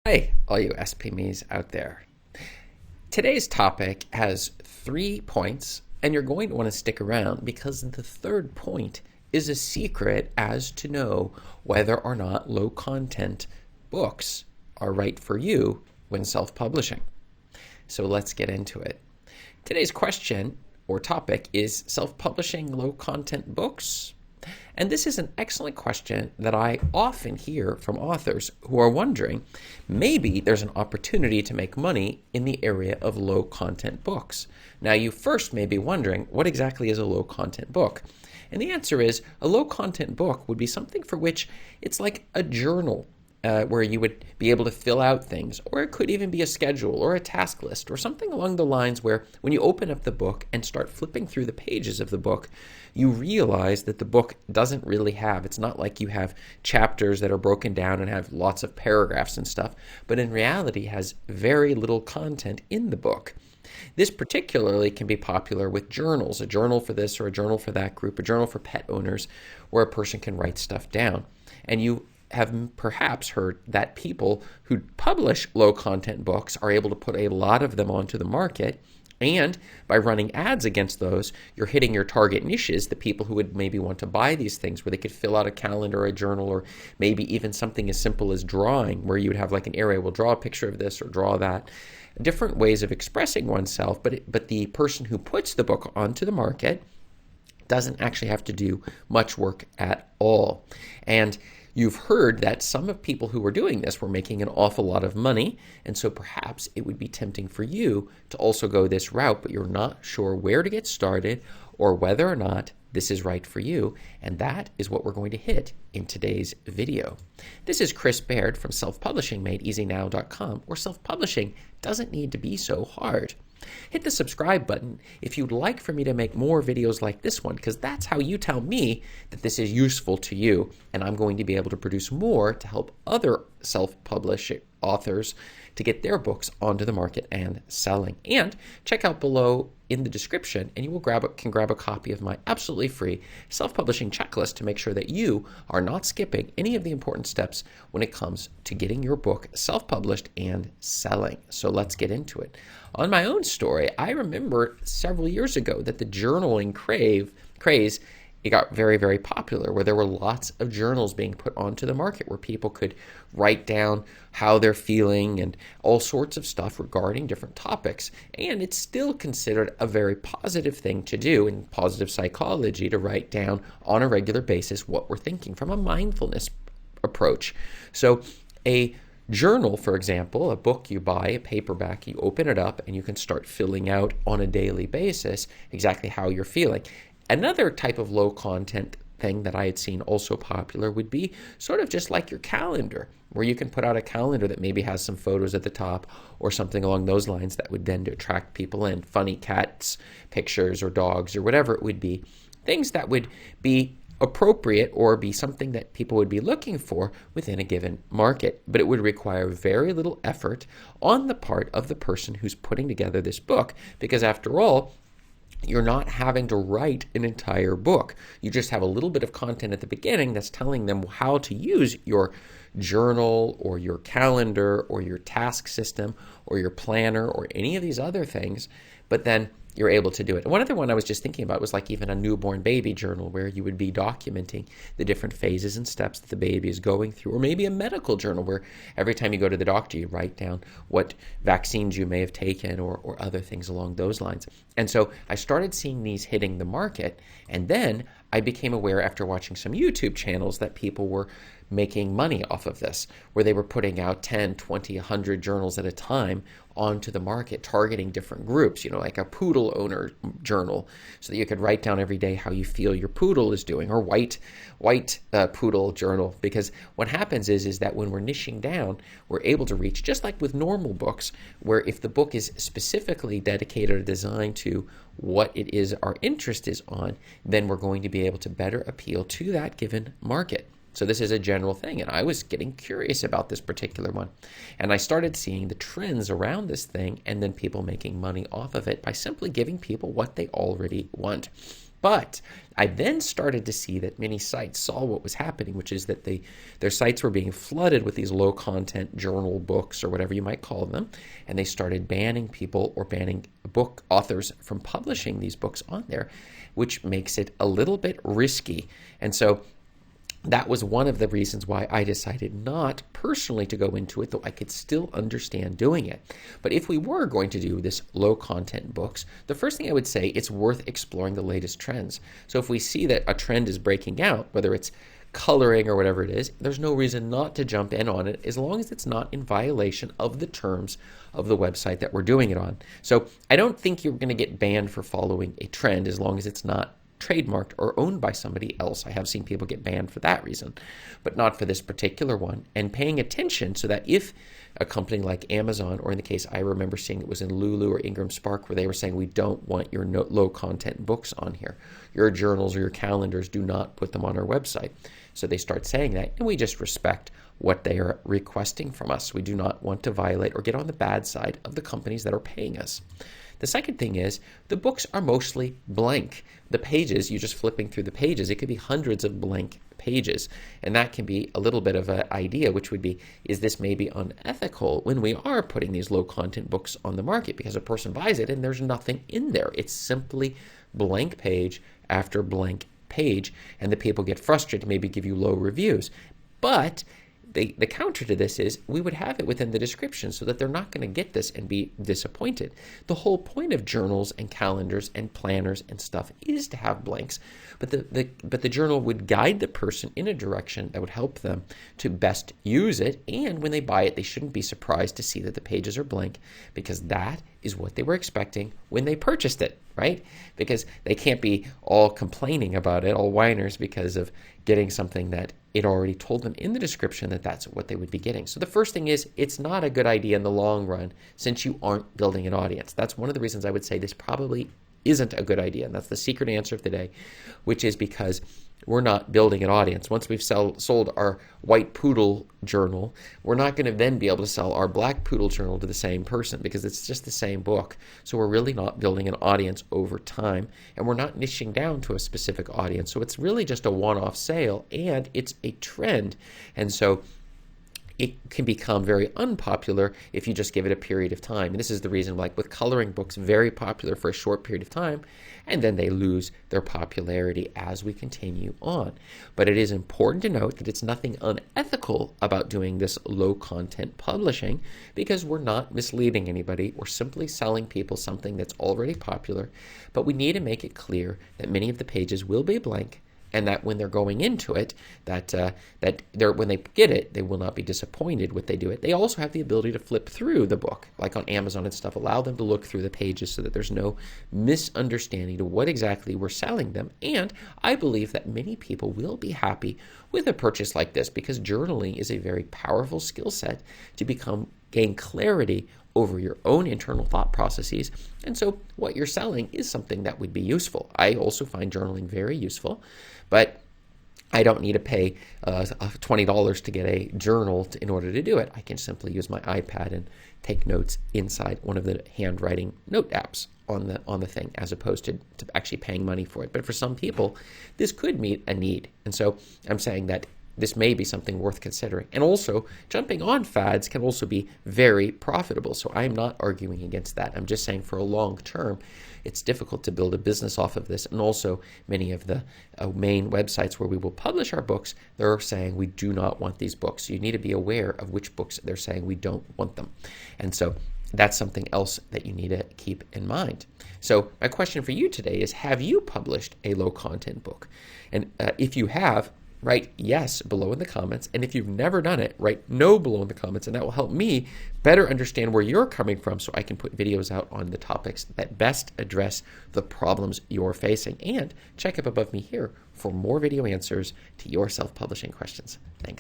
Hey, all you SPMEs out there. Today's topic has 3 points, and you're going to want to stick around because the third point is a secret as to know whether or not low content books are right for you when self-publishing. So let's get into it. Today's question or topic is self-publishing low content books. And this is an excellent question that I often hear from authors who are wondering, maybe there's an opportunity to make money in the area of low content books. Now, you first may be wondering, what exactly is a low content book? And the answer is, a low content book would be something for which it's like a journal, where you would be able to fill out things, or it could even be a schedule or a task list or something along the lines where when you open up the book and start flipping through the pages of the book, you realize that the book doesn't really have, it's not like you have chapters that are broken down and have lots of paragraphs and stuff, but in reality has very little content in the book. This particularly can be popular with journals, a journal for this or a journal for that group, a journal for pet owners, where a person can write stuff down. And you have perhaps heard that people who publish low content books are able to put a lot of them onto the market, and by running ads against those, you're hitting your target niches, the people who would maybe want to buy these things, where they could fill out a calendar, a journal, or maybe even something as simple as drawing, where you would have like an area, we'll draw a picture of this or draw that. Different ways of expressing oneself, but the person who puts the book onto the market doesn't actually have to do much work at all. And you've heard that some of people who were doing this were making an awful lot of money, and so perhaps it would be tempting for you to also go this route, but you're not sure where to get started or whether or not this is right for you, and that is what we're going to hit in today's video. This is Chris Baird from selfpublishingmadeeasynow.com, where self-publishing doesn't need to be so hard. Hit the subscribe button if you'd like for me to make more videos like this one, because that's how you tell me that this is useful to you, and I'm going to be able to produce more to help other self-publishing authors to get their books onto the market and selling. And check out below in the description, and you will can grab a copy of my absolutely free self-publishing checklist to make sure that you are not skipping any of the important steps when it comes to getting your book self-published and selling. So let's get into it. On my own story, I remember several years ago that the journaling craze, it got very, very popular, where there were lots of journals being put onto the market where people could write down how they're feeling and all sorts of stuff regarding different topics. And it's still considered a very positive thing to do in positive psychology, to write down on a regular basis what we're thinking from a mindfulness approach. So a journal, for example, a book you buy, a paperback, you open it up and you can start filling out on a daily basis exactly how you're feeling. Another type of low content thing that I had seen also popular would be sort of just like your calendar, where you can put out a calendar that maybe has some photos at the top or something along those lines that would then attract people in, funny cats, pictures, or dogs, or whatever it would be. Things that would be appropriate or be something that people would be looking for within a given market, but it would require very little effort on the part of the person who's putting together this book, because after all, you're not having to write an entire book. You just have a little bit of content at the beginning that's telling them how to use your journal or your calendar or your task system or your planner or any of these other things, but then you're able to do it. One other one I was just thinking about was like even a newborn baby journal, where you would be documenting the different phases and steps that the baby is going through, or maybe a medical journal where every time you go to the doctor, you write down what vaccines you may have taken or other things along those lines. And so I started seeing these hitting the market, and then I became aware after watching some YouTube channels that people were making money off of this, where they were putting out 10, 20, 100 journals at a time onto the market, targeting different groups, like a poodle owner journal, so that you could write down every day how you feel your poodle is doing, or white poodle journal. Because what happens is that when we're niching down, we're able to reach, just like with normal books, where if the book is specifically dedicated or designed to what it is our interest is on, then we're going to be able to better appeal to that given market. So this is a general thing, and I was getting curious about this particular one. And I started seeing the trends around this thing, and then people making money off of it by simply giving people what they already want. But I then started to see that many sites saw what was happening, which is that their sites were being flooded with these low-content journal books or whatever you might call them, and they started banning people or banning book authors from publishing these books on there, which makes it a little bit risky. And so that was one of the reasons why I decided not personally to go into it, though I could still understand doing it. But if we were going to do this low content books, the first thing I would say, it's worth exploring the latest trends. So if we see that a trend is breaking out, whether it's coloring or whatever it is, there's no reason not to jump in on it as long as it's not in violation of the terms of the website that we're doing it on. So I don't think you're going to get banned for following a trend as long as it's not trademarked or owned by somebody else. I have seen people get banned for that reason, but not for this particular one. And paying attention so that if a company like Amazon, or in the case I remember seeing it was in Lulu or Ingram Spark, where they were saying, we don't want your low content books on here. Your journals or your calendars, do not put them on our website. So they start saying that, and we just respect what they are requesting from us. We do not want to violate or get on the bad side of the companies that are paying us. The second thing is the books are mostly blank. The pages, you're just flipping through the pages. It could be hundreds of blank pages. And that can be a little bit of an idea, which would be, is this maybe unethical when we are putting these low content books on the market because a person buys it and there's nothing in there. It's simply blank page after blank page, and the people get frustrated, maybe give you low reviews. But the counter to this is we would have it within the description so that they're not going to get this and be disappointed. The whole point of journals and calendars and planners and stuff is to have blanks, but the journal would guide the person in a direction that would help them to best use it. And when they buy it, they shouldn't be surprised to see that the pages are blank, because that is what they were expecting when they purchased it, right? Because they can't be all complaining about it, all whiners, because of getting something that it already told them in the description that that's what they would be getting. So the first thing is, it's not a good idea in the long run since you aren't building an audience. That's one of the reasons I would say this probably isn't a good idea. And that's the secret answer of the day, which is because we're not building an audience. Once we've sold our white poodle journal, we're not going to then be able to sell our black poodle journal to the same person because it's just the same book. So we're really not building an audience over time, and we're not niching down to a specific audience. So it's really just a one-off sale, and it's a trend. And so it can become very unpopular if you just give it a period of time. And this is the reason, like with coloring books, very popular for a short period of time, and then they lose their popularity as we continue on. But it is important to note that it's nothing unethical about doing this low content publishing, because we're not misleading anybody. We're simply selling people something that's already popular, but we need to make it clear that many of the pages will be blank, and that when they're going into it, when they get it, they will not be disappointed when they do it. They also have the ability to flip through the book, like on Amazon and stuff. Allow them to look through the pages so that there's no misunderstanding to what exactly we're selling them. And I believe that many people will be happy with a purchase like this, because journaling is a very powerful skill set to gain clarity over your own internal thought processes. And so what you're selling is something that would be useful. I also find journaling very useful, but I don't need to pay $20 to get a journal in order to do it. I can simply use my iPad and take notes inside one of the handwriting note apps on the thing, as opposed to actually paying money for it. But for some people, this could meet a need. And so I'm saying that this may be something worth considering. And also, jumping on fads can also be very profitable. So I'm not arguing against that. I'm just saying for a long term, it's difficult to build a business off of this. And also, many of the main websites where we will publish our books, they're saying we do not want these books. So you need to be aware of which books they're saying we don't want them. And so that's something else that you need to keep in mind. So my question for you today is, have you published a low content book? And if you have, write yes below in the comments. And if you've never done it, write no below in the comments. And that will help me better understand where you're coming from, so I can put videos out on the topics that best address the problems you're facing. And check up above me here for more video answers to your self-publishing questions. Thanks.